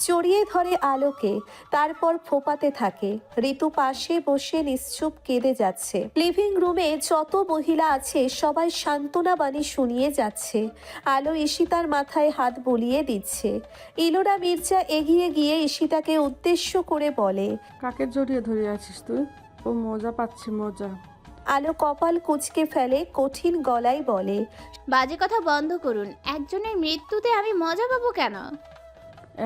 জড়িয়ে ধরে আলোকে, তারপর ফোপাতে থাকে। ঋতু পাশে বসে নিশ্চুপ কেঁদে যাচ্ছে। লিভিং রুমে যত মহিলা আছে সবাই সান্ত্বনা বাণী শুনিয়ে যাচ্ছে। আলো ঈশিতার মাথায় হাত বুলিয়ে দিচ্ছে। ইলোরা মির্জা এগিয়ে গিয়ে ঈশিতাকে উদ্দেশ্য করে বলে, কাকে জড়িয়ে ধরে আছিস তুই? ও মজা পাচ্ছি, মজা। আলো কপাল কুঁচকে ফেলে কঠিন গলায় বলে, বাজে কথা বন্ধ করুন। একজনের মৃত্যুতে আমি মজা পাবো কেন?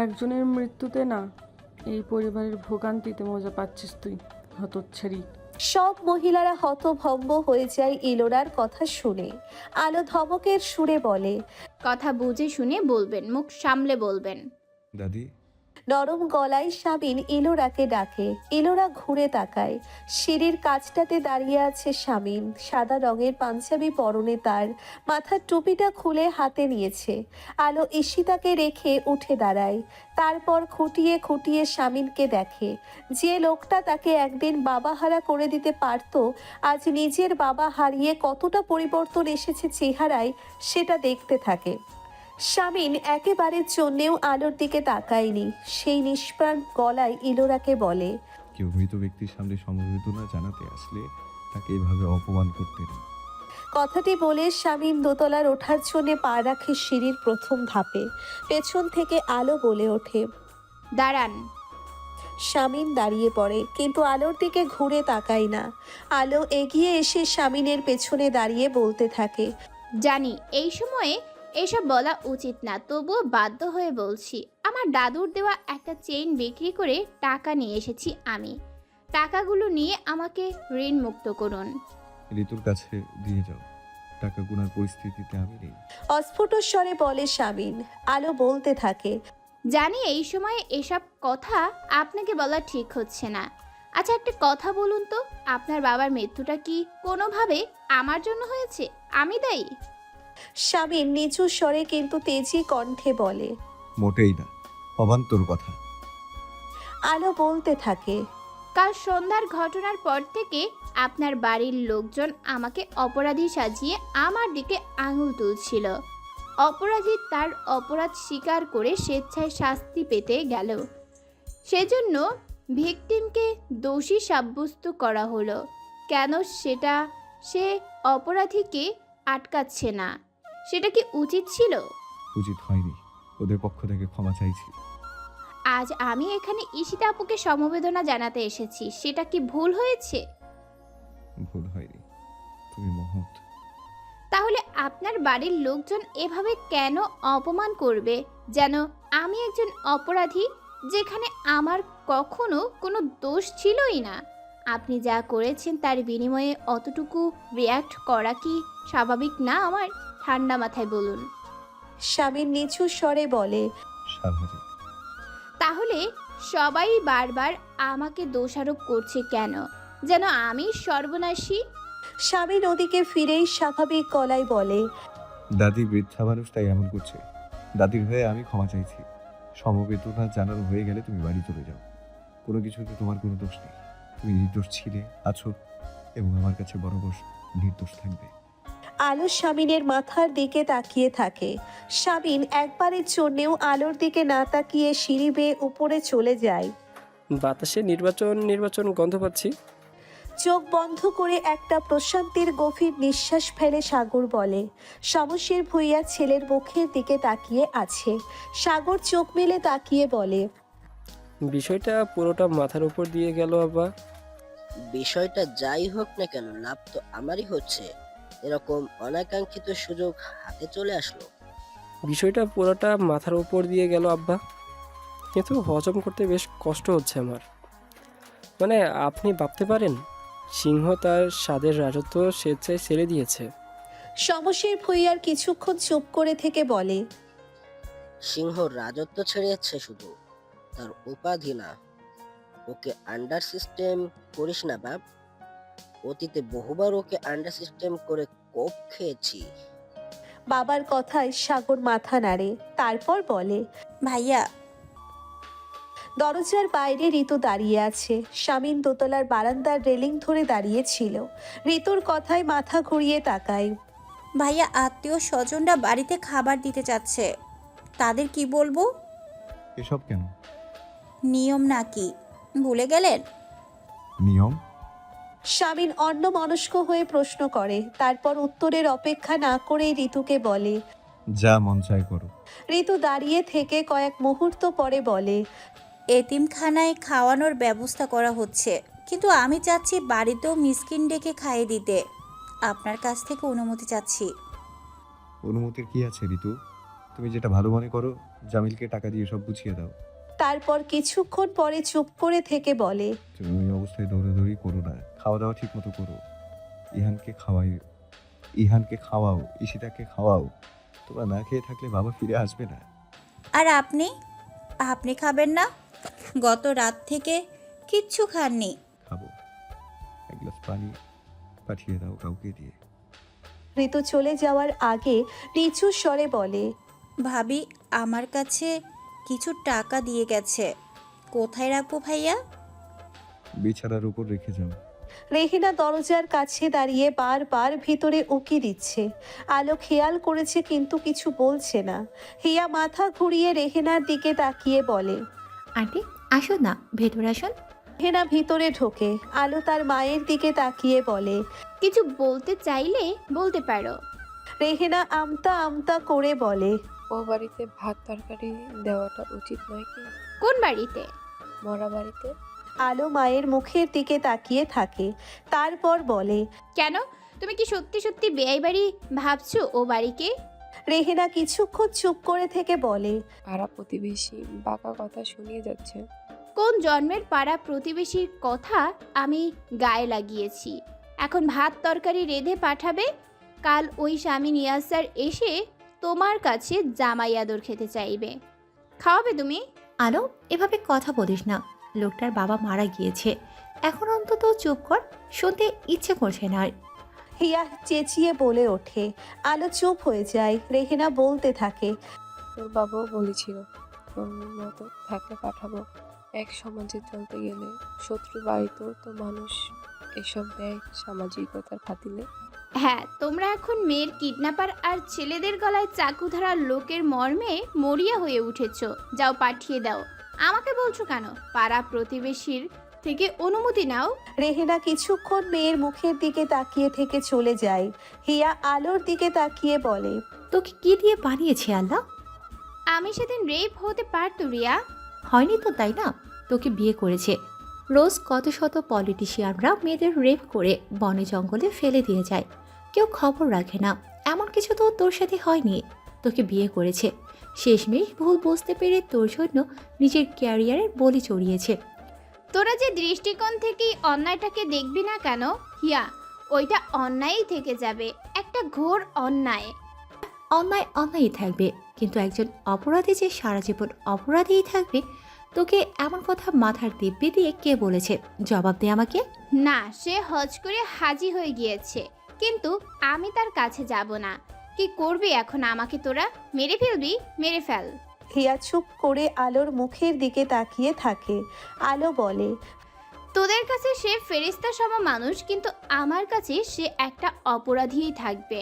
একজনের মৃত্যুতে না, এই পরিবারের ভোগান্তিতে মজা পাচ্ছিস তুই, হতচ্ছাড়ি। সব মহিলারা হতভম্ব হয়ে যায় ইলোরার কথা শুনে। আলো ধমকের সুরে বলে, কথা বুঝে শুনে বলবেন, মুখ সামলে বলবেন। দাদি, নরম গলায় শামিন ইলোরাকে ডাকে। ইলোরা ঘুরে তাকায়। সিঁড়ির কাছটাতে দাঁড়িয়ে আছে শামিন। সাদা রঙের পাঞ্জাবি পরনে তার, মাথার টুপিটা খুলে হাতে নিয়েছে। আলো ঈশিতাকে রেখে উঠে দাঁড়ায়। তারপর খুঁটিয়ে খুঁটিয়ে শামিনকে দেখে। যে লোকটা তাকে একদিন বাবাহারা করে দিতে পারত, আজ নিজের বাবা হারিয়ে কতটা পরিবর্তন এসেছে চেহারায় সেটা দেখতে থাকে। শামিন একেবারের জন্যেও আলোর দিকে তাকায়নি। সেই নিষ্প্রাণ গলায় ইলোরাকে বলে, কেউ মৃত ব্যক্তির সামনে সমবেদনা জানাতে আসলে তাকে এভাবে অপমান করতে নেই। কথাটি বলে শামিন দোতলার ওঠার জন্য পা রাখে সিঁড়ির প্রথম ধাপে। পেছন থেকে আলো বলে ওঠে, দাঁড়ান। শামিন দাঁড়িয়ে পড়ে, কিন্তু আলোর দিকে ঘুরে তাকায় না। আলো এগিয়ে এসে শামিনের পেছনে দাঁড়িয়ে বলতে থাকে, জানি এই সময়ে এসব বলা উচিত না, তবুও বাধ্য হয়ে বলছি। আমার দাদুর দেওয়া একটা চেইন বিক্রি করে টাকা নিয়ে এসেছি আমি। টাকাগুলো নিয়ে আমাকে ঋণ মুক্ত করুন। ঋতুর কাছে দিয়ে যাও, টাকা গুনার পরিস্থিতিতে আমি নেই। অস্ফুট স্বরে বলে শামিন। আলো বলতে থাকে, জানি এই সময়ে এসব কথা আপনাকে বলা ঠিক হচ্ছে না। আচ্ছা, একটা কথা বলুন তো, আপনার বাবার মৃত্যুটা কি কোনোভাবে আমার জন্য হয়েছে? আমি দায়ী? শামিন নিচু স্বরে কিন্তু তেজি কণ্ঠে বলে। মোটেই না, অবান্তর কথা। আলো বলতে থাকে, কাল সন্ধ্যার ঘটনার পর থেকে আপনার বাড়ির লোকজন আমাকে অপরাধী সাজিয়ে আমার দিকে আঙুল তুলছিল। অপরাধী তার অপরাধ স্বীকার করে স্বেচ্ছায় শাস্তি পেতে গেল, সেজন্য ভিকটিমকে দোষী সাব্যস্ত করা হলো। কেন সেটা সে অপরাধীকে আটকাচ্ছে না? সেটা কি উচিত ছিল? উচিত হয়নি, ওদের পক্ষ থেকে ক্ষমা চাইছি। আজ আমি এখানে ঈশিতা আপুকে সমবেদনা জানাতে এসেছি, সেটা কি ভুল হয়েছে? ভুল হয়নি, তুমি মহৎ। তাহলে আপনার বাড়ির লোকজন এভাবে কেন অপমান করবে, যেন আমি একজন অপরাধী, যেখানে আমার কখনো কোনো দোষ ছিলই না? আপনি যা করেছেন তার বিনিময়ে অতটুকু রিয়্যাক্ট করা কি স্বাভাবিক না আমার? ঠান্ডা মাথায় বলুন। শামিন নিচু স্বরে বলে, স্বাভাবিক। তাহলে সবাই বারবার আমাকে দোষারোপ করছে কেন, যেন আমি সর্বনাশী? শামিন ওদিকে ফিরেই স্বাভাবিক গলায় বলে, দাদি বৃদ্ধা মানুষ, তাই এমন করছে। দাদির হয়ে আমি ক্ষমা চাইছি। সমবেদনা জানানো হয়ে গেলে তুমি বাড়ি চলে যাও। কোনো কিছুতে তোমার কোনো দোষ নেই। তুমি নির্দোষ ছিলে, আছো, এবং আমার কাছে বরাবর নির্দোষ থাকবে। আলো শামিনের মাথার দিকে তাকিয়ে থাকে। শামিন একবারের জন্যেও আলোর দিকে না তাকিয়ে সিঁড়ি বেয়ে উপরে চলে যায়। বাতাসে নির্বাচন নির্বাচন গন্ধ পাচ্ছি। চোখ বন্ধ করে একটা প্রশান্তির গভীর নিঃশ্বাস ফেলে সাগর বলে। শমশের ভূঁইয়া ছেলের মুখের দিকে তাকিয়ে আছে। সাগর চোখ মেলে তাকিয়ে বলে, বিষয়টা পুরোটা মাথার উপর দিয়ে গেল আব্বা। বিষয়টা যাই হোক না কেন, লাভ তো আমারই হচ্ছে। এরকম অনাকাঙ্ক্ষিত সুযোগ হাতে চলে আসলো। বিষয়টা পুরোটা মাথার উপর দিয়ে গেল আব্বা, কিন্তু হজম করতে বেশ কষ্ট হচ্ছে আমার। মানে আপনি ভাবতে পারেন, সিংহ তার স্বাদের রাজত্ব স্বেচ্ছায় ছেড়ে দিয়েছে। শমশের ভূঁইয়ার কিছুক্ষণ চুপ করে থেকে বলে, সিংহ রাজত্ব ছেড়েছে, শুধু তার উপাধি না। ওকে আন্ডার সিস্টেম করিস না বাপ। অতীতে বহুবার ওকে আন্ডার সিস্টেম করে কোপ খেয়েছি। বাবার কথায় সাগর মাথা নাড়ে, তারপর বলে, ভাইয়া, দরজার বাইরে ঋতু দাঁড়িয়ে আছে। শামিন দোতলার বারান্দার রেলিং ধরে দাঁড়িয়ে ছিল। ঋতুর কথায় মাথা ঘুরিয়ে তাকায়। ভাইয়া, আত্মীয় স্বজনরা বাড়িতে খাবার দিতে চাচ্ছে, তাদের কি বলবো? এসব কেন? নিয়ম নাকি ভুলে গেলেন? নিয়ম? শামিন অন্যমনস্ক হয়ে প্রশ্ন করে, তারপর উত্তরের অপেক্ষা না করেই ঋতুকে বলে। যা মন চাই করো। ঋতু দাঁড়িয়ে থেকে কয়েক মুহূর্ত পরে বলে, এতিমখানায় খাওয়ানোর ব্যবস্থা করা হচ্ছে, কিন্তু আমি চাচ্ছি বাড়িতেও মিসকিন ডেকে খাইয়ে দিতে। আপনার কাছ থেকে অনুমতি চাচ্ছি। অনুমতির কি আছে ঋতু? তুমি যেটা ভালো মনে করো, জামিলকে টাকা দিয়ে সব বুঝিয়ে দাও। তারপর কিছুক্ষণ পরে চুপ করে থেকে বলে, তুমি ওই অবস্থায় দৌড়াদৌড়ি করো না, খাওয়া দাওয়া ঠিক মতো করো। ইহানকে খাওয়াও, ঈশিতাকে খাওয়াও। তোমরা না খেয়ে থাকলে বাবা ফিরে আসবে না। আর আপনি আপনি খাবেন না? গত রাত থেকে কিচ্ছু খাননি। খাবো। এক গ্লাস পানি পাঠিয়ে দাও কাউকে দিয়ে। ঋতু চলে যাওয়ার আগে নিচু স্বরে বলে, ভাবি আমার কাছে কিছু টাকা দিয়ে গেছে, কোথায় রাখবো ভাইয়া? বিছানার উপর রেখে যাও। রেহেনা দরজার কাছে দাঁড়িয়ে বারবার ভিতরে উকি দিচ্ছে। আলো খেয়াল করেছে কিন্তু কিছু বলছে না। হিয়া মাথা ঘুরিয়ে রেহেনার দিকে তাকিয়ে বলে, আন্টি আসুন না, ভেতরে আসুন। রেহেনা ভিতরে ঢোকে। আলো তার মায়ের দিকে তাকিয়ে বলে, কিছু বলতে চাইলে বলতে পারো। রেহেনা আমতা আমতা করে বলে, ও বাড়িতে ভাত তরকারি দেওয়াটা উচিত নয় কি? কোন বাড়িতে? মরা বাড়িতে। আলো মায়ের মুখের দিকে তাকিয়ে থাকে, তারপর বলে, কেন? তুমি কি সত্যি সত্যি বেআই বাড়ি ভাবছো ও বাড়িকে? রেহেনা কিছুক্ষণ চুপ করে থেকে বলে, পাড়া প্রতিবেশী বাঁকা কথা শুনিয়ে যাচ্ছে। কোন জন্মের পাড়া প্রতিবেশীর কথা আমি গায়ে লাগিয়েছি? এখন ভাত তরকারি রেঁধে পাঠাবে। কাল ওই স্বামী নিয়াজ স্যার এসে তোমার কাছে জামাই আদর খেতে চাইবে। খাওয়াবে তুমি? আলো এভাবে কথা বলিস না, লোকটার বাবা মারা গিয়েছে। এখন অন্তত চুপ কর, শুনতে ইচ্ছে করছে না আর। হিয়া চেঁচিয়ে বলে ওঠে। আলো চুপ হয়ে যায়। রেহেনা বলতে থাকে, তোর বাবাও বলেছিল তোর মতো থাকলে পাঠাবো। এক সমাজে চলতে গেলে শত্রু বাড়িতেও তো মানুষ এসব দেয় সামাজিকতার খাতিলে। হ্যাঁ, তোমরা এখন মেয়ের কিডন্যাপার আর ছেলেদের গলায় চাকু ধরা লোকের মর্মে মরিয়া হয়ে উঠেছো। যাও পাঠিয়ে দাও। আমাকে বলছো কেন? পাড়া প্রতিবেশীর থেকে অনুমতি নাও। রেহেনা কিছুক্ষণ মেয়ের মুখের দিকে তাকিয়ে থেকে চলে যায়। হিয়া আলোর দিকে তাকিয়ে বলে, তোকে কি দিয়ে বানিয়েছে আল্লাহ? আমি সেদিন রেপ হতে পারতো রিয়া। হয়নি তো, তাই না? তোকে বিয়ে করেছে। রোজ কত শত পলিটিশিয়ানরা মেয়েদের রেপ করে বনে জঙ্গলে ফেলে দিয়ে যায়, কেউ খবর রাখে না। এমন কিছু তো তোর সাথে হয়নি। তোকে বিয়ে করেছে, শেষমেশ ভুল বুঝতে পেরে তোর জন্য নিজের ক্যারিয়ারের বলি চড়িয়েছে। তোরা যে দৃষ্টিকোণ থেকেই অন্যায়টাকে দেখবি না কেন হিয়া, ওইটা অন্যায়ই থেকে যাবে, একটা ঘোর অন্যায়। অন্যায় অন্যায়ই থাকবে, কিন্তু একজন অপরাধী যে সারা জীবন অপরাধীই থাকবে, তোকে এমন কথা মাথার দিব্যি দিয়ে কে বলেছে? জবাব দে আমাকে। না, সে হজ করে হাজি হয়ে গিয়েছে, কিন্তু আমি তার কাছে যাব না। কি করবি এখন? আমাকে তোরা মেরে ফেলবি? মেরে ফেল। হিয়া চুপ করে আলোর মুখের দিকে তাকিয়ে থাকে। আলো বলে, তোদের কাছে সে ফেরেশতা সম মানুষ, কিন্তু আমার কাছে সে একটা অপরাধীই থাকবে।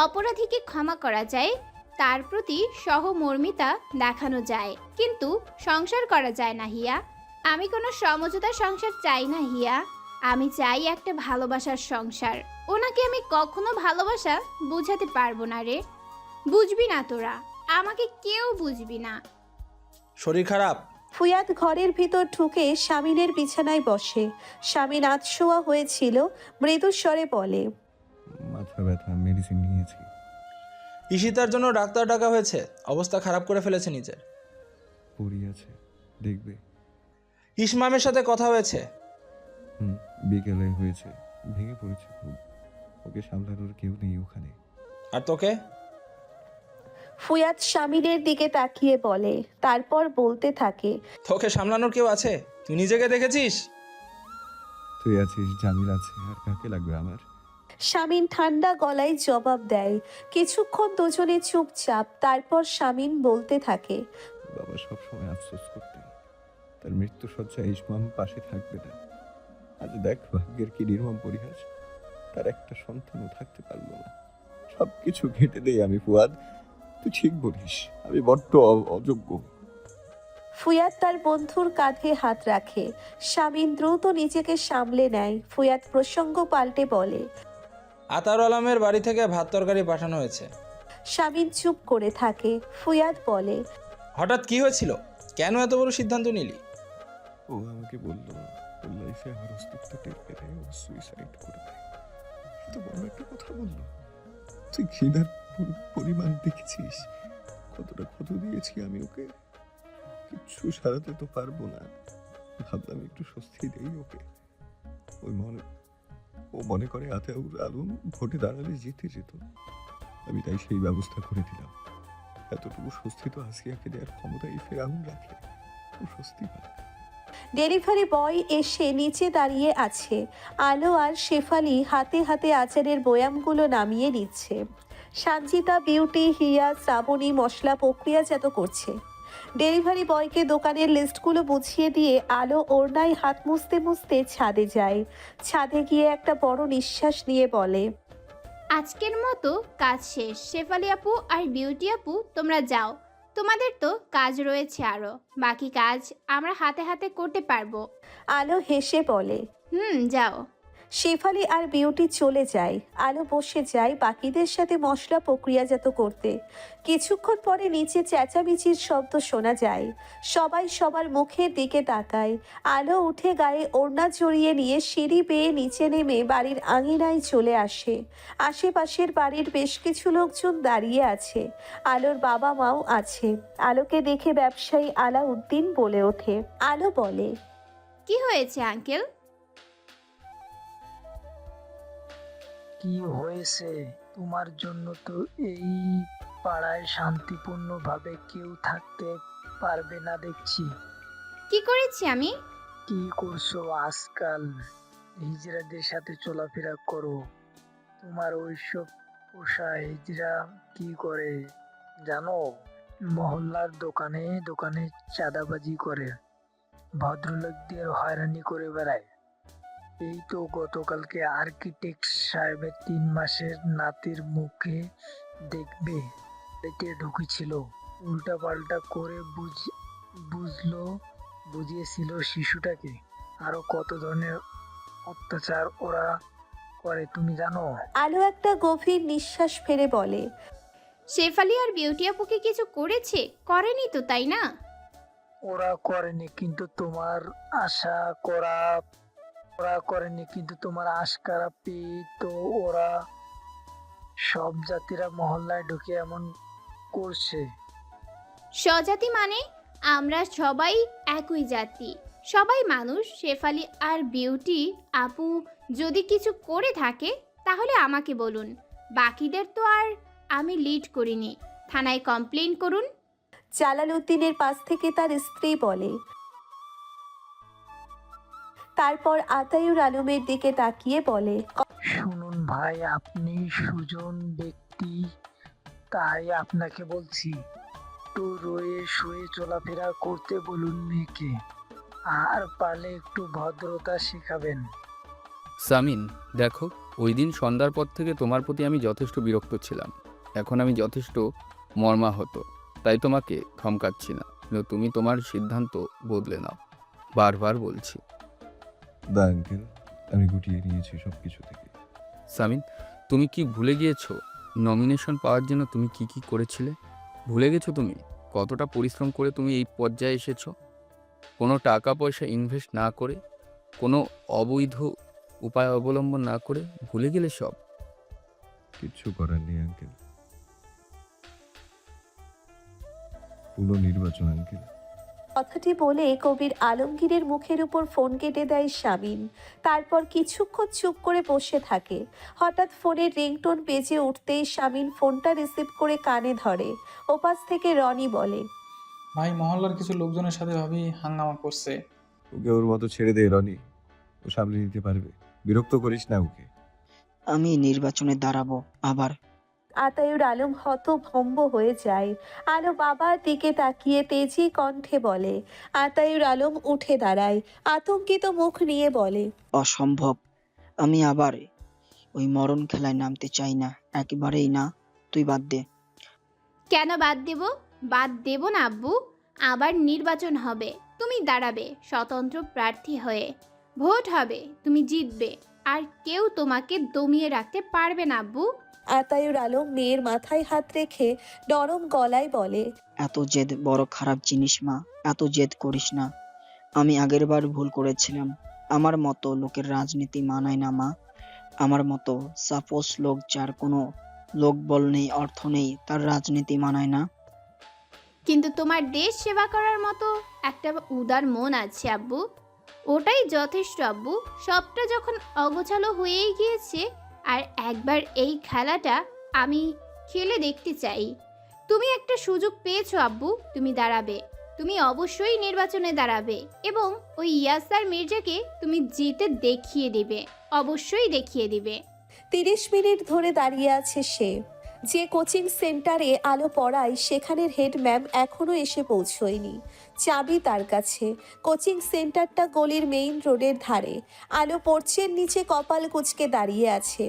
অপরাধীকে ক্ষমা করা যায়, তার প্রতি সহমর্মিতা দেখানো যায়, কিন্তু সংসার করা যায় না হিয়া। আমি কোনো সমঝোতার সংসার চাই না হিয়া, আমি চাই একটা ভালোবাসার সংসার। ওনাকে আমি কখনো ভালোবাসা বুঝাতে পারবো না রে। বুঝবি না তোরা, আমাকে কেউ বুঝবি না। শরীর খারাপ? ফুয়াদ ঘরের ভিতর ঢুকে স্বামীনের বিছানায় বসে। স্বামী আধশোয়া হয়েছিল। মৃদুস্বরে বলে, মাথা ব্যথা, মেডিসিন নিয়েছি। ঈশিতার জন্য ডাক্তার ডাকা হয়েছে, অবস্থা খারাপ করে ফেলেছে নিজের। পড়ি আছে, দেখবে। ইসমামের সাথে কথা হয়েছে? বিকেলে হয়েছে। ভেঙে পড়েছে খুব। ওকে সামলানোর কেউ নেই ওখানে। আর তোকে? ফুয়াদ স্বামীনের দিকে তাকিয়ে বলে, তারপর বলতে থাকে, তোকে সামলানোর কেউ আছে? তুই নিজেকে দেখেছিস? তুই আছিস, জামিল আছে, আর কাকে লাগবে আমার? স্বামীন ঠান্ডা গলায় জবাব দেয়। কিছুক্ষণ দুজনে চুপচাপ। তারপর স্বামীন বলতে থাকে, বাবা সবসময় আফসোস করতেন, তার মৃত্যু শয্যায় ইসমাম পাশে থাকবে না। আজ দেখ ভাগ্যের কি নির্মম পরিহাস, তার একটা সন্তানও থাকতে পারলো না। সবকিছু ঘেঁটে দেই আমি ফুয়াদ। তুই ঠিক বলিস, আমি বড্ড অযোগ্য। ফুয়াদ তার বন্ধুর কাঁধে হাত রাখে। শামীম দ্রুত নিজেকে সামলে নেয়। ফুয়াদ প্রসঙ্গ পাল্টে বলে। আতাউর আলমের বাড়ি থেকে ভাত তরকারি পাঠানো হয়েছে। শামীম চুপ করে থাকে। ফুয়াদ বলে। হঠাৎ কি হয়েছিল? কেন এত বড় সিদ্ধান্ত নিলি? ও আমাকে বলল ওর লাইফে আমার অস্তিত্ব টের পেলে ও সুইসাইড করবে। এত বড় একটা কথা বললো। তুই ঘৃণার পরিমাণ দেখেছিস? কতটা ক্ষত দিয়েছি আমি ওকে। কিচ্ছু সারাতে তো পারবো না। ভাবলাম একটু স্বস্তি দেই ওকে। ও মনে করে আতাউর আলম ভোটে দাঁড়ালে জিতে যেত। আমি তাই সেই ব্যবস্থা করে দিলাম। এতটুকু স্বস্তি তো আসিয়াকে দেওয়ার ক্ষমতা এই ফেরাউন রাখে। ও স্বস্তি পায়। ডেলিভারি বয় এসে নিচে দাঁড়িয়ে আছে। আলো আর শেফালি হাতে হাতে আচারের বয়ামগুলো নামিয়ে নিচ্ছে। সানজিদা, বিউটি, হিয়া, শ্রাবণী মশলা প্রক্রিয়াজাত করছে। ডেলিভারি বয়কে দোকানের লিস্টগুলো বুঝিয়ে দিয়ে আলো ওড়নায় হাত মুছতে মুছতে ছাদে যায়। ছাদে গিয়ে একটা বড় নিঃশ্বাস নিয়ে বলে। আজকের মতো কাজ শেষ। শেফালি আপু আর বিউটি আপু তোমরা যাও, তোমাদের তো কাজ রয়েছে আরও। বাকি কাজ আমরা হাতে হাতে করতে পারবো। আলো হেসে বলে। যাও। শেফালি আর বিউটি চলে যায়। আলো বসে যায় বাকিদের সাথে মশলা প্রক্রিয়াজাত করতে। কিছুক্ষণ পরে নিচে চেঁচামেচির শব্দ শোনা যায়। সবাই সবার মুখের দিকে তাকায়। আলো উঠে গায়ে ওড়না জড়িয়ে নিয়ে সিঁড়ি বেয়ে নিচে নেমে বাড়ির আঙিনায় চলে আসে। আশেপাশের বাড়ির বেশ কিছু লোকজন দাঁড়িয়ে আছে। আলোর বাবা মাও আছে। আলোকে দেখে ব্যবসায়ী আলাউদ্দিন বলে ওঠে। আলো বলে। কি হয়েছে আঙ্কেল? কি হয়েছে? তোমার জন্য তো এই পাড়ায় শান্তিপূর্ণভাবে কেউ থাকতে পারবে না দেখছি। কি করেছি আমি? কি করছো আজকাল? হিজড়াদের সাথে চলাফেরা করো। তোমার ওইসব পোষা হিজড়া কি করে জানো? মহল্লার দোকানে দোকানে চাঁদাবাজি করে, ভদ্রলোকদের হয়রানি করে বেড়ায়। এই তো গতকালকে আর্কিটেক্ট সাহেবের 3 মাসের নাতির মুখে দেখবে এতে ঢুকেছিল। উল্টাপাল্টা করে বুঝিয়েছিল শিশুটাকে। আরো কত ধরনের অত্যাচার ওরা করে তুমি জানো? আলো একটা গভীর নিঃশ্বাস ফেলে বলে। শেফালি আর বিউটি আপুকে কিছু করেছে? করেনি তো, তাই না? ওরা করেনি, কিন্তু তোমার আশা করা পেয়ে তো ওরা সব জাতিরা মহল্লায় ঢুকে এমন করছে। স্বজাতি মানে? আমরা সবাই একই জাতি, সবাই মানুষ। শেফালি আর বিউটি আপু যদি কিছু করে থাকে তাহলে আমাকে বলুন। বাকিদের তো আর আমি লিড করিনি। থানায় কমপ্লেন করুন। জালালউদ্দিনের পাশ থেকে তার স্ত্রী বলে। তারপর আতাউর আলমের দিকে তাকিয়ে বলে। শুনুন ভাই, আপনি সুজন ব্যক্তি, তাই আপনাকে বলছি একটু রয়ে শুয়ে চলাফেরা করতে বলুন মেয়েকে, আর পারলে একটু ভদ্রতা শেখাবেন। সামিন, দেখো, ওই দিন সন্ধ্যার পর থেকে তোমার প্রতি আমি যথেষ্ট বিরক্ত ছিলাম। এখন আমি যথেষ্ট মর্মাহত, তাই তোমাকে ধমকাচ্ছি না, কিন্তু তুমি তোমার সিদ্ধান্ত বদলে নাও। বারবার বলছি। দা আঙ্কেল, আমি গুটিয়ে নিয়েছি সব কিছু থেকে। সামিন, তুমি কি ভুলে গিয়েছো নমিনেশন পাওয়ার জন্য তুমি কি কি করেছিলে? ভুলে গেছো তুমি কতটা পরিশ্রম করে তুমি এই পর্যায়ে এসেছো? কোনো টাকা পয়সা ইনভেস্ট না করে, কোনো অবৈধ উপায় অবলম্বন না করে ভুলে গেলে সব? কিচ্ছু করার নেই আঙ্কেল। পুনর্নির্বাচন আঙ্কেল। কথাটি বলে কবির আলমগীরের মুখের উপর ফোন কেটে দেয় শামীম। তারপর কিছুক্ষণ চুপ করে বসে থাকে। হঠাৎ ফোনের রিংটোন বেজে উঠতেই শামীম ফোনটা রিসিভ করে কানে ধরে। ওপাশ থেকে রনি বলে। ভাই, মহল্লার কিছু লোকজনের সাথে ভাবি হাঙ্গামা করছে। ওকে ওর মতো ছেড়ে দে রনি, ও সামলে নিতে পারবে। বিরক্ত করিস না ওকে। আমি নির্বাচনে দাঁড়াবো আবার। আতাউর আলম হতভম্ব হয়ে যায়। আলো বাবার দিকে তাকিয়ে তেজি কণ্ঠে বলে। আতাউর আলম উঠে দাঁড়ায়, আতঙ্কিত মুখ নিয়ে বলে। অসম্ভব, আমি আবার ওই মরণ খেলায় নামতে চাই না, একেবারেই না। তুই বাদ দে। কেন বাদ দেব? বাদ দেব না আব্বু। আবার নির্বাচন হবে, তুমি দাঁড়াবে স্বতন্ত্র প্রার্থী হয়ে, ভোট হবে, তুমি জিতবে, আর কেউ তোমাকে দমিয়ে রাখতে পারবে না আব্বু। আতায়ুর আলম মেয়ের মাথায় হাত রেখে নরম গলায় বলে, এত জেদ বড় খারাপ জিনিস মা, এত জেদ করিস না। আমি আগেরবার ভুল করেছিলাম। আমার মতো লোকের রাজনীতি মানায় না মা। আমার মতো সাপোজ লোক, যার কোনো লোকবল নেই, অর্থ নেই, তার রাজনীতি মানায় না। কিন্তু তোমার দেশ সেবা করার মতো একটা উদার মন আছে আব্বু, ওটাই যথেষ্ট আব্বু। সবটা যখন অগোছালো হয়েই গিয়েছে, আর একবার এই খেলাটা আমি খেলে দেখতে চাই। তুমি একটা সুযোগ পেয়েছো আব্বু, তুমি দাঁড়াবে, তুমি অবশ্যই নির্বাচনে দাঁড়াবে, এবং ওই ইয়াসার মির্জাকে তুমি জিতে দেখিয়ে দিবে, অবশ্যই দেখিয়ে দিবে। 30 মিনিট ধরে দাঁড়িয়ে আছে সে। যে কোচিং সেন্টারে আলো পড়ায় সেখানের হেড ম্যাম এখনো এসে পৌঁছয়নি। চাবি তার কাছে। কোচিং সেন্টারটা গলির মেইন রোডের ধারে। আলো পোর্চের নিচে কপাল কুঁচকে দাঁড়িয়ে আছে।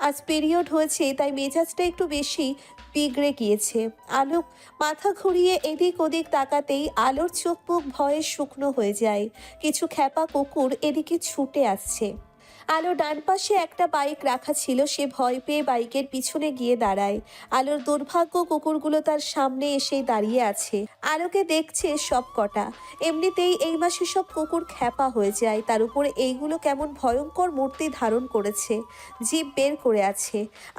আজ পিরিয়ড হয়েছে, তাই মেজাজটা একটু বেশি বিগড়ে গিয়েছে। আলো মাথা ঘুরিয়ে এদিক ওদিক তাকাতেই আলোর চোখ মুখ ভয়ে শুকনো হয়ে যায়। কিছু খ্যাপা কুকুর এদিকে ছুটে আসছে। আলো ডান পাশে একটা বাইক রাখা ছিল, সে ভয় পেয়ে বাইকের পিছনে গিয়ে দাঁড়ায়। আলোর দুর্ভাগ্য, কুকুরগুলো তার সামনে এসেই দাঁড়িয়ে আছে। আলোকে দেখছে সব কটা। এমনিতেই এই মাসে সব কুকুর খ্যাপা হয়ে যায়, তার উপরে এইগুলো কেমন ভয়ঙ্কর মূর্তি ধারণ করেছে, জিভ বের করে আছে।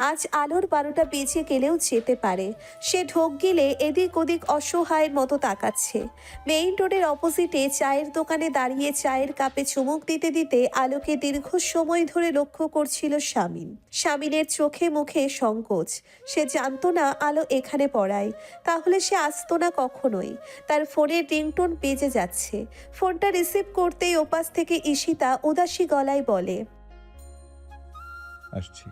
আজ আলোর 12টা বেজে গেলেও যেতে পারে। সে ঢোক গিলে এদিক ওদিক অসহায়ের মতো তাকাচ্ছে। মেইন রোডের অপোজিটে চায়ের দোকানে দাঁড়িয়ে চায়ের কাপে চুমুক দিতে দিতে আলোকে দীর্ঘ সময় ধরে লক্ষ্য করছিল শামিন। শামিনের চোখে মুখে সংকোচ। সে জানতো না আলো এখানে পড়ায়, তাহলে সে আসতো না কখনোই। তার ফোনের রিংটোন বেজে যাচ্ছে। ফোনটা রিসিভ করতেই ওপাশ থেকে ঈশিতা উদাসী গলায় বলে, আসছি।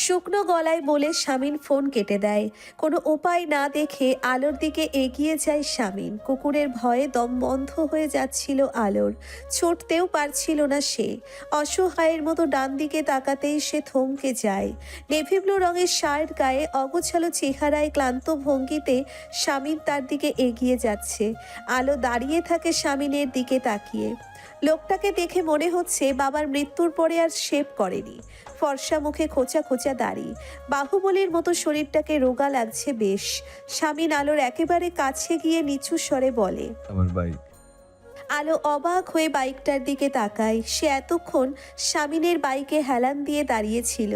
শুকনো গলায় বলে শামিন ফোন কেটে দেয়। কোনো উপায় না দেখে আলোর দিকে এগিয়ে যায় শামিন। কুকুরের ভয়ে দম বন্ধ হয়ে যাচ্ছিল আলোর। ছুটতেও পারছিল না সে। অসহায়ের মতো ডান দিকে তাকাতেই সে থমকে যায়। নেভি ব্লু রঙের শার্ট গায়ে, অগোছালো চেহারায়, ক্লান্ত ভঙ্গিতে শামিন তার দিকে এগিয়ে যাচ্ছে। আলো দাঁড়িয়ে থাকে শামিনের দিকে তাকিয়ে। লোকটাকে দেখে মনে হচ্ছে বাবার মৃত্যুর পরে আর শেভ করেনি। ফর্সা মুখে খোঁচা খোঁচা দাড়ি, বাহুবলীর মতো শরীরটাকে রোগা লাগছে বেশ। শামিন আলোর একেবারে কাছে গিয়ে নিচু স্বরে বলে, আমার বাইক। আলো অবাক হয়ে বাইকটার দিকে তাকায়। সে এতক্ষণ শামিনের বাইকে হেলান দিয়ে দাঁড়িয়েছিল।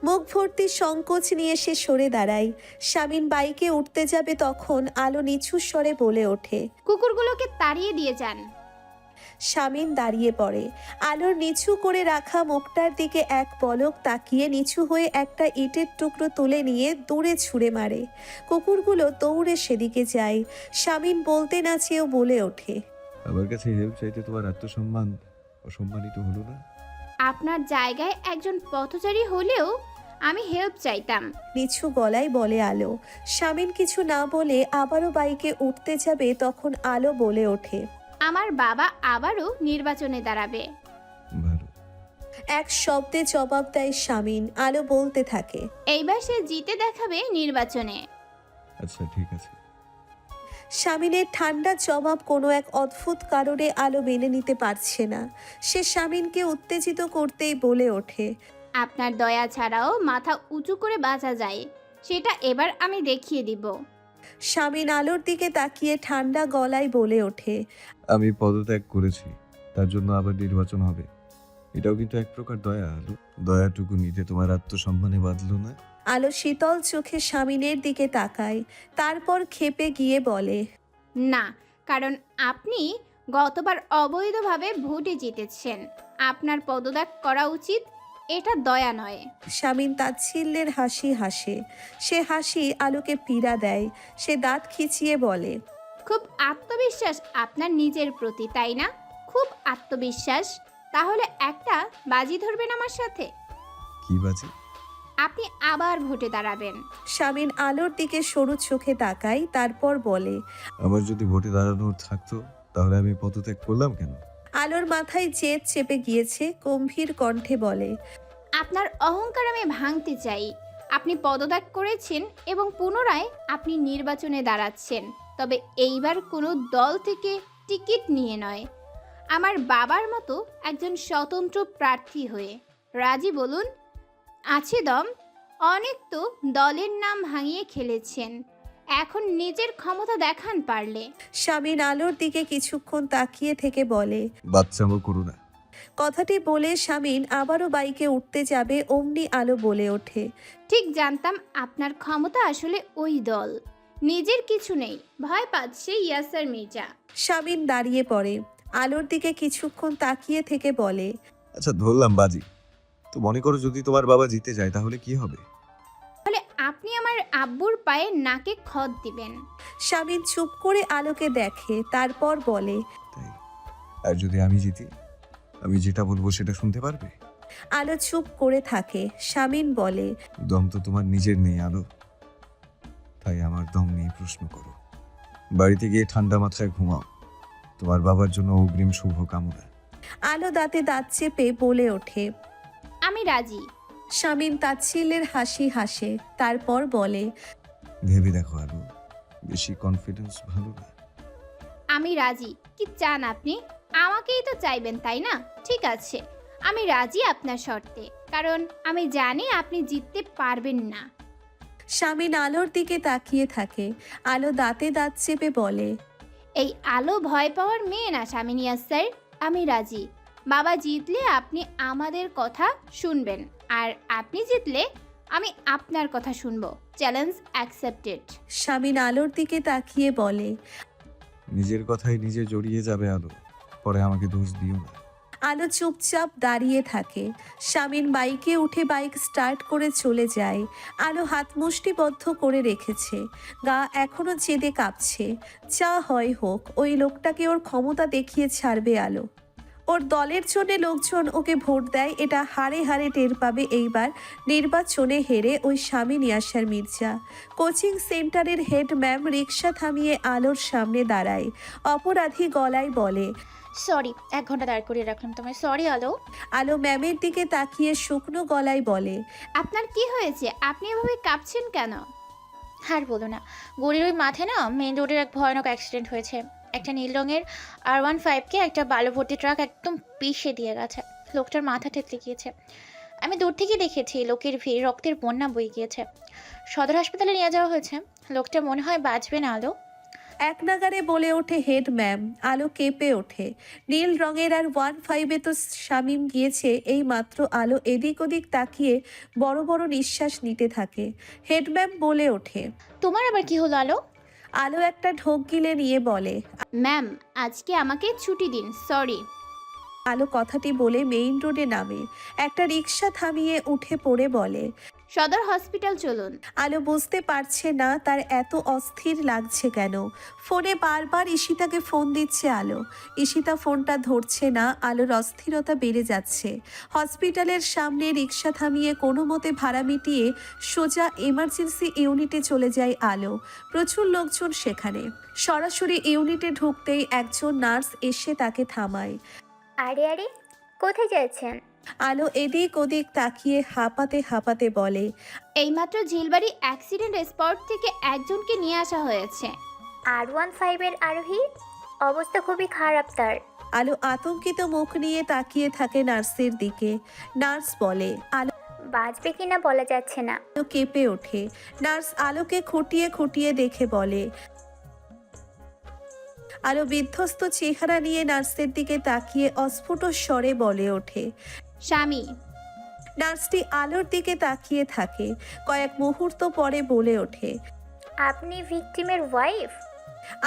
মুখ ভর্তি সংকোচ নিয়ে সে সরে দাঁড়ায়। শামিন বাইকে উঠতে যাবে তখন আলো নিচু স্বরে বলে ওঠে, কুকুরগুলোকে তাড়িয়ে দিয়ে যান। শামিন দাঁড়িয়ে পড়ে। আলোর নিচু করে রাখা মুখটার দিকে এক পলক তাকিয়ে নিচু হয়ে একটা ইটের টুকরো তুলে নিয়ে দূরে ছুঁড়ে মারে। কুকুরগুলো দৌড়ে সেদিকে যায়। শামিন বলতে না চেয়েও বলে ওঠে, আমার কাছে হেল্প চাইতে তোমার আত্মসম্মান অসম্মানিত হলো না? আপনার জায়গায় একজন পথচারী হলেও আমি হেল্প চাইতাম। নিচু গলায় বলে আলো। শামিন কিছু না বলে আবারও বাইকে উঠতে যাবে তখন আলো বলে ওঠে, আমার বাবা আবারও নির্বাচনে দাঁড়াবে। ভালো। এক শব্দে জবাব দেয় শামিন। আলো বলতে থাকে, এইবার সে জিতে দেখাবে নির্বাচনে। আচ্ছা ঠিক আছে। শামিনের ঠান্ডা জবাব কোনো এক অদ্ভুত কারণে আলো মেনে নিতে পারছে না। সে শামিনকে উত্তেজিত করতেই বলে ওঠে, আপনার দয়া ছাড়াও মাথা উঁচু করে বাঁচা যায়, সেটা এবার আমি দেখিয়ে দিব। শামিন আলোর দিকে তাকিয়ে ঠান্ডা গলায় বলে ওঠে, আমি পদত্যাগ করেছি, তার জন্য আবার নির্বাচন হবে। এটাও কিন্তু এক প্রকার দয়া। আলো, দয়াটুকু নিতে তোমার আত্মসম্মানে বাঁধলো না? আলো শীতল চোখে শামিনের দিকে তাকায়, তারপর ক্ষেপে গিয়ে বলে, না, কারণ আপনি গতবার অবৈধভাবে ভোটে জিতেছেন, আপনার পদত্যাগ করা উচিত, এটা দয়া নয়। শামিন তাচ্ছিল্যের হাসি হাসে। সে হাসি আলোকে পীড়া দেয়। সে দাঁত খিচিয়ে বলে, খুব আত্মবিশ্বাস আপনার নিজের প্রতি, তাই না? খুব আত্মবিশ্বাস। তাহলে একটা বাজি ধরবেন আমার সাথে? কি বাজে? আপনি আবার ভোটে দাঁড়াবেন। শামিন আলোর দিকে সরু চোখে তাকায়, তারপর বলে, আমার যদি ভোটে দাঁড়ানোর থাকতো তাহলে আমি পদত্যাগ করলাম কেন? আলোর মাথায় জেদ চেপে গিয়েছে। গম্ভীর কণ্ঠে বলে, আপনার অহংকার আমি ভাঙতে চাই। আপনি পদত্যাগ করেছেন এবং পুনরায় আপনি নির্বাচনে দাঁড়াচ্ছেন, তবে এইবার কোনো দল থেকে টিকিট নিয়ে নয়, আমার বাবার মতো একজন স্বতন্ত্র প্রার্থী হয়ে। রাজি বলুন? আছে দম? অনেক তো দলের নাম ভাঙিয়ে খেলেছেন, এখন নিজের ক্ষমতা দেখান পারলে। শামীম আলোর দিকে কিছুক্ষণ তাকিয়ে থেকে বলে, বাচ্চামো করো না। কথাটি বলে শামীম আবারও বাইকে উঠতে যাবে, অমনি আলো বলে ওঠে, ঠিক জানতাম আপনার ক্ষমতা আসলে ওই দল, নিজের কিছু নেই, ভয় পাচ্ছে ইয়াসার মির্জা। শামীম দাঁড়িয়ে পড়ে, আলোর দিকে কিছুক্ষণ তাকিয়ে থেকে বলে, আচ্ছা ধরলাম বাজি, তো মনে করো যদি তোমার বাবা জিতে যায় তাহলে কি হবে? তাহলে আপনি আমার আব্বুর পায়ে নাকে খত দিবেন। শামীম চুপ করে আলোকে দেখে, তারপর বলে, তাই? আর যদি আমি জিতি, আমি যেটা বলবো সেটা শুনতে পারবে? আলো চুপ করে থাকে। শামীম বলে, দম তো তোমার নিজের নেই আলো, তাই আমার দম নিয়ে প্রশ্ন করো। বাড়িতে গিয়ে ঠান্ডা মাথায় ঘুমাও। তোমার বাবার জন্য অগ্রিম শুভ কামনা। আলো দাঁতে দাঁত চেপে বলে ওঠে, আমি রাজি। শামীম তাচ্ছিল্যের হাসি হাসে, তারপর বলে, ভেবে দেখো আলো, বেশি কনফিডেন্স ভালো না। আমি রাজি। কি চান আপনি? আমাকেই তো চাইবেন তাই না? ঠিক আছে, আমি রাজি আপনার শর্তে, কারণ আমি জানি আপনি জিততে পারবেন না। শামীম আলোর দিকে তাকিয়ে থাকে। আলো দাঁতে দাঁত চেপে বলে, এই আলো ভয় পাওয়ার মেয়ে না শামিনিয়া স্যার, আমি রাজি। বাবা জিতলে আপনি আমাদের কথা শুনবেন, আর আপনি জিতলে আমি আপনার কথা শুনবো। Challenge accepted. শামীম আলোর দিকে তাকিয়ে বলে, নিজের কথাই নিজে জড়িয়ে যাবে আলো, পরে আমাকে দোষ দিও না। আলো চুপচাপ দাঁড়িয়ে থাকে। শামীম বাইকে উঠে বাইক স্টার্ট করে চলে যায়। আলো হাত মুষ্টিবদ্ধ করে রেখেছে, গা এখনো জেদে কাঁপছে। যা হয় হোক, ওই লোকটাকে ওর ক্ষমতা দেখিয়ে ছাড়বে আলো। ওর দলের জন্য লোকজন ওকে ভোট দেয়, এটা হাড়ে হাড়ে টের পাবে এইবার নির্বাচনে হেরে ওই শামীম ইয়াসার মির্জা। কোচিং সেন্টারের হেড ম্যাম রিক্সা থামিয়ে আলোর সামনে দাঁড়ায়। অপরাধী গলায় বলে, সরি, 1 ঘন্টা দাঁড় করিয়ে রাখলাম তোমায়, সরি আলো। আলো ম্যামের দিকে তাকিয়ে শুকনো গলায় বলে, আপনার কি হয়েছে? আপনি এভাবে কাঁপছেন কেন? আর বলো না, গড়ির ওই মাঠে না মেন রোডের এক ভয়ানক অ্যাক্সিডেন্ট হয়েছে। একটা নীল রঙের R15কে একটা বালু ভর্তি ট্রাক একদম পিষে দিয়ে গেছে। লোকটার মাথা থেতলে গিয়েছে। আমি দূর থেকে দেখেছি, লোকের ভিড়, রক্তের বন্যা বয়ে গিয়েছে। সদর হাসপাতালে নিয়ে যাওয়া হয়েছে। লোকটা মনে হয় বাঁচবে না আলো। এক নাগারে বলে ওঠে হেড ম্যাম। আলো কেঁপে ওঠে। নীল রঙের R15-এ তো শামীম গিয়েছে এই মাত্র। আলো এদিক ওদিক তাকিয়ে বড় বড় নিঃশ্বাস নিতে থাকে। হেড ম্যাম বলে ওঠে, তোমার আবার কি হলো আলো? আলো একটা ঢোক গিলে নিয়ে বলে, ম্যাম আজকে আমাকে ছুটি দিন, সরি। আলো কথাটি বলে মেইন রোডে নামে। একটা রিক্সা থামিয়ে উঠে পড়ে বলে, সদর হসপিটাল চলুন। আলো বুঝতে পারছে না তার এত অস্থির লাগছে কেন। ফোনে বারবার ঈশিতাকে ফোন দিচ্ছে আলো। ঈশিতা ফোনটা ধরছে না। আলোর অস্থিরতা বেড়ে যাচ্ছে। হসপিটালের সামনে রিক্সা থামিয়ে কোনো মতে ভাড়া মিটিয়ে সোজা এমার্জেন্সি ইউনিটে চলে যায় আলো। প্রচুর লোকজন সেখানে। সরাসরি ইউনিটে ঢুকতেই একজন নার্স এসে তাকে থামায়। আরে আরে, কোথায় যাচ্ছেন? আলো এদিক ওদিক তাকিয়ে হাঁপাতে হাঁপাতে বলে, এইমাত্র ঝিলবাড়ি অ্যাক্সিডেন্ট স্পট থেকে একজনকে নিয়ে আসা হয়েছে। R15-এর আরোহী, অবস্থা খুবই খারাপ তার। আলো আতঙ্কিত মুখ নিয়ে তাকিয়ে থাকে নার্সের দিকে। নার্স বলে, আলো বাঁচবে কিনা বলা যাচ্ছে না। কেঁপে ওঠে। নার্স আলোকে খুঁটিয়ে খুঁটিয়ে দেখে বলে, আলো বিধ্বস্ত চেহারা নিয়ে নার্সের দিকে তাকিয়ে অস্ফুট স্বরে বলে ওঠে, স্বামী। নার্সটি আলোর দিকে তাকিয়ে থাকে। কয়েক মুহূর্ত পরে বলে ওঠে, আপনি ভিকটিমের ওয়াইফ?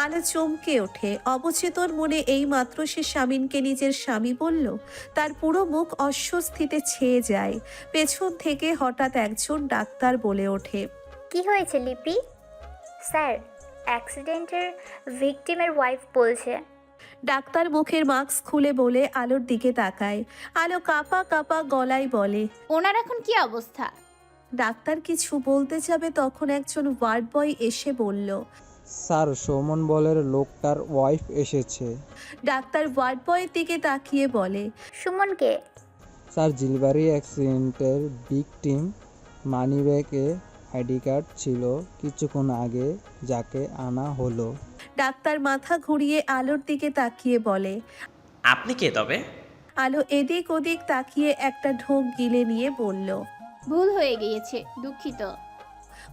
আলো চমকে ওঠে। অবচেতন মনে এই মাত্র সে স্বামীকে নিজের স্বামী বলল। তার পুরো মুখ অস্বস্তিতে ছেয়ে যায়। পেছন থেকে হঠাৎ একজন ডাক্তার বলে ওঠে, কি হয়েছে লিপি? স্যার, অ্যাক্সিডেন্টের ভিকটিমের ওয়াইফ বলছে। ডাক্তার মুখের মাস্ক খুলে বলে আলোর দিকে তাকায়। আলো কাঁপা কাঁপা গলায় বলে, ওনার এখন কি অবস্থা? ডাক্তার কিছু বলতে যাবে তখন একজন ওয়ার্ড বয় এসে বলল, স্যার, সৌমন বলের লোকটার ওয়াইফ এসেছে। ডাক্তার ওয়ার্ড বয়ের দিকে তাকিয়ে বলে, সুমনকে? স্যার, ঝিলবাড়ি অ্যাক্সিডেন্টের ভিকটিম। মানিব্যাগে আইডি কার্ড ছিল কিছুক্ষণ আগে যাকে আনা হলো। ডাক্তার মাথা ঘুরিয়ে আলোর দিকে তাকিয়ে বলে, আপনি কে তবে? আলো এদিক ওদিক তাকিয়ে একটা ঢোক গিলে নিয়ে বলল, ভুল হয়ে গিয়েছে, দুঃখিত।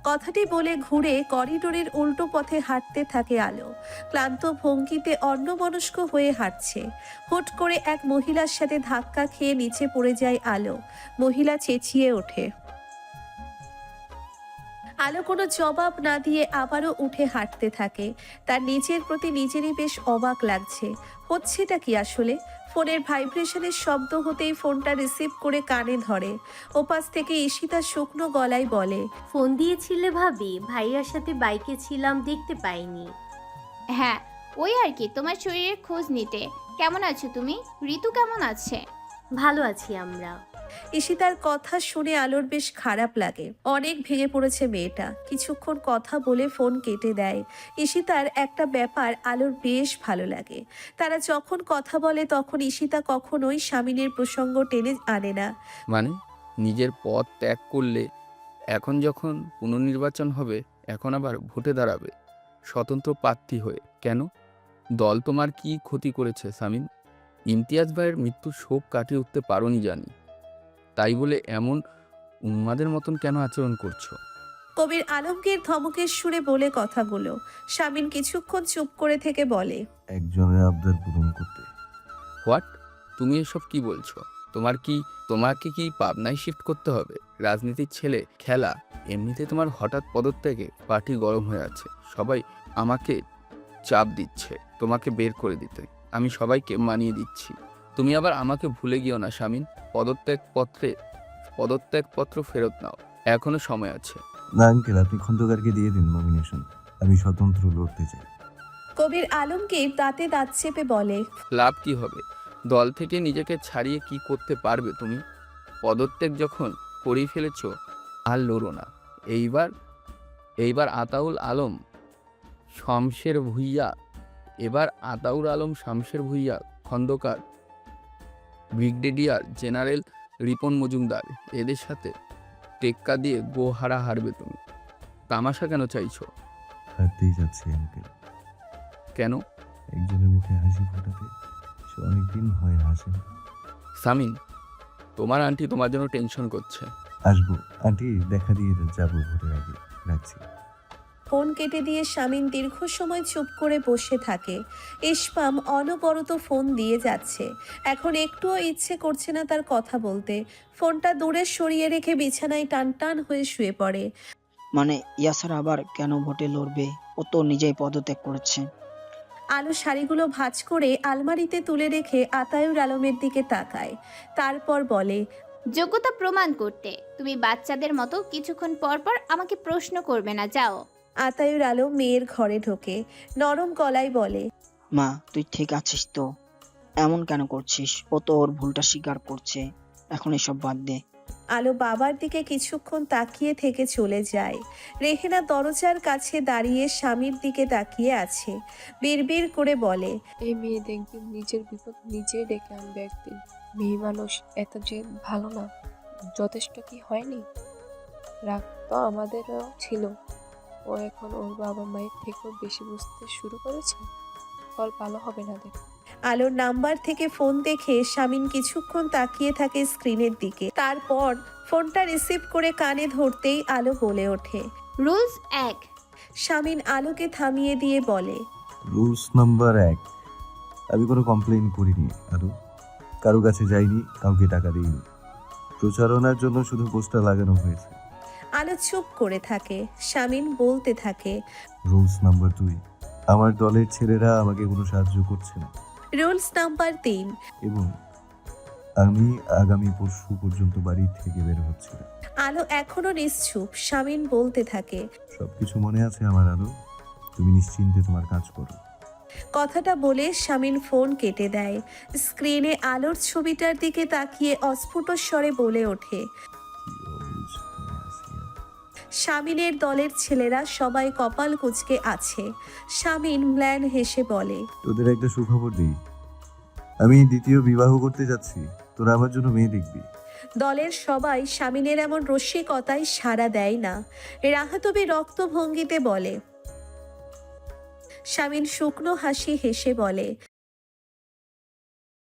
কথাটি বলে ঘুরে করিডোরের উল্টো পথে হাঁটতে থাকে আলো। ক্লান্ত ভঙ্গিতে অন্যমনস্ক হয়ে হাঁটছে। হুট করে এক মহিলার সাথে ধাক্কা খেয়ে নিচে পড়ে যায় আলো। মহিলা চেঁচিয়ে ওঠে। আলো কোনো জবাব না দিয়ে আবারও উঠে হাঁটতে থাকে। তার নিজের প্রতি নিজেরই বেশ অবাক লাগছে। হচ্ছেটা কি আসলে? ফোনের ভাইব্রেশনের শব্দ হতেই ফোনটা রিসিভ করে কানে ধরে। ওপাশ থেকে ঈশিতা শুকনো গলায় বলে, ফোন দিয়েছিলে ভাবি? ভাইয়ার সাথে বাইকে ছিলাম, দেখতে পাইনি। হ্যাঁ, ওই আর কি, তোমার শরীরের খোঁজ নিতে। কেমন আছো তুমি? ঋতু কেমন আছে? ভালো আছি আমরা। ঈশিতার কথা শুনে আলোর বেশ খারাপ লাগে। অনেক ভেঙে পড়েছে মেয়েটা। কিছুক্ষণ কথা বলে ফোন কেটে দেয়। ঈশিতার একটা ব্যাপার আলোর বেশ ভালো লাগে। তারা যখন কথা বলে তখন ঈশিতা কখনোই স্বামীনের প্রসঙ্গ টেনে আনে না। মানে নিজের পথ ত্যাগ করলে, এখন যখন পুনর্নির্বাচন হবে, এখন আবার ভোটে দাঁড়াবে স্বতন্ত্র প্রার্থী হয়ে। কেন? দল তোমার কি ক্ষতি করেছে সামিন? ইমতিয়াজ ভাইয়ের মৃত্যুর শোক কাটিয়ে উঠতে পারোনি জানি, তাই বলে এমন উন্মাদের মতন কেন আচরণ করছো? কবির আলমগীর ধমকের সুরে বলে কথাগুলো। স্বামীন কিছুক্ষণ চুপ করে থেকে বলে, একজনের আবদার পূরণ করতে। হোয়াট? তুমি এসব কি বলছো? তোমাকে কি পাবনায় শিফট করতে হবে? রাজনীতির ছেলে খেলা। এমনিতে তোমার হঠাৎ পদত্যাগে পার্টি গরম হয়ে আছে। সবাই আমাকে চাপ দিচ্ছে তোমাকে বের করে দিতে। আমি সবাইকে মানিয়ে দিচ্ছি। তুমি আবার আমাকে ভুলে গিয়েও না শামিন। পদত্যাগপত্র ফেরত নাও, এখনো সময় আছে। না আঙ্কেল, আপনি খন্দকারকে দিয়ে দিন নমিনেশন। আমি স্বতন্ত্র লড়তে চাই। কবির আলমগীর দাঁতে দাঁত চেপে বলে, লাভ কি হবে? দল থেকে নিজেকে ছাড়িয়ে কি করতে পারবে তুমি? পদত্যাগ যখন করেই ফেলেছ, আর লড়ো না। এইবার আতাউল আলম শামশের ভুঁইয়া খন্দকার, ব্রিগেডিয়ার জেনারেল রিপন মজুমদার, এদের সাথে টেক্কা দিয়ে গোহারা হারবে তুমি। তামাশা কেন চাইছো? হারতেই যাচ্ছি আঙ্কেল। কেন? একজনের মুখে হাসি ফোটাতে সে অনেকদিন হয় হাসে না। সামিন, তোমার আন্টি তোমার জন্য টেনশন করছে। আসবো আন্টি, দেখা দিয়ে যাবো ভোটের আগে। রাখছি। ফোন কেটে দিয়ে স্বামীন দীর্ঘ সময় চুপ করে বসে থাকে। ইসমাম অনবরত ফোন দিয়ে যাচ্ছে। এখন একটুও ইচ্ছে করছে না তার কথা বলতে। ফোনটা দূরে সরিয়ে রেখে বিছানায় টান টান হয়ে শুয়ে পড়ে। মানে ইয়াসার আবার কেন ভোটে লড়বে? ও তো নিজেই পদত্যাগ করেছে। আলো শাড়িগুলো ভাঁজ করে আলমারিতে তুলে রেখে আতায়ুর আলমের দিকে তাকায়। তারপর বলে, যোগ্যতা প্রমাণ করতে তুমি বাচ্চাদের মতো কিছুক্ষণ পর পর আমাকে প্রশ্ন করবে না, যাও। আতায়ুর আলম মেয়ের ঘরে ঢোকে। নরম গলায় বলে, মা, তুই ঠিক আছিস তো? এমন কেন করছিস? ও তো ওর ভুলটা স্বীকার করছে। এখন এসব বাদ দে। আলো বাবার দিকে কিছুক্ষণ তাকিয়ে থেকে চলে যায়। রেহেনা দরজার কাছে দাঁড়িয়ে স্বামীর দিকে তাকিয়ে আছে। বিড়বিড় করে বলে, এই মেয়ে দেখবি নিজের বিপদ নিজে ডেকে আনবে একদিন। মেয়ে মানুষ এত যে ভালো না, যথেষ্ট কি হয়নি? রাগ তো আমাদেরও ছিল। ও এখন ওর বাবা মায়ের থেকেও বেশি বুঝতে শুরু করেছে। ফল ভালো হবে না দেখ। আলোর নাম্বার থেকে ফোন দেখে স্বামীন কিছুক্ষণ তাকিয়ে থাকে স্ক্রিনের দিকে। তারপর ফোনটা রিসিভ করে কানে ধরতেই আলো বলে ওঠে, রুলস 1। স্বামীন আলোকে থামিয়ে দিয়ে বলে, রুলস নাম্বার 1, আমি কোনো কমপ্লেইন করিনি আরো, কারো কাছে যাইনি, কাউকে টাকা দিইনি। প্রচারণার জন্য শুধু পোস্টার লাগানো হয়েছে। আলো চুপ করে থাকে। স্বামীন বলতে থাকে, রুলস নাম্বার 2, আমার দলের ছেলেরা আমাকে কোনো সাহায্য করছে না। রুলস নাম্বার 3, এবং আমি আগামী পরশু পর্যন্ত বাড়ি থেকে বের হচ্ছি না। আলো এখনো নিশ্চুপ। স্বামীন বলতে থাকে, সবকিছু মনে আছে আমার আলো, তুমি নিশ্চিন্তে তোমার কাজ করো। কথাটা বলে স্বামীন ফোন কেটে দেয়। স্ক্রিনে আলোর ছবিটার দিকে তাকিয়ে অস্ফুট স্বরে বলে ওঠে, স্বামীনের দলের ছেলেরা সবাই কপাল কুঁচকে আছে। স্বামীন ম্লান হেসে বলে, তোদের একটা সুখবর দিই, আমি দ্বিতীয় বিবাহ করতে যাচ্ছি। তোরা আমার জন্য মেয়ে দেখবি। দলের সবাই স্বামীনের এমন রসিকতায় সাড়া দেয় না। রাহাতবি রক্ত ভঙ্গিতে বলে, শামিন শুকনো হাসি হেসে বলে,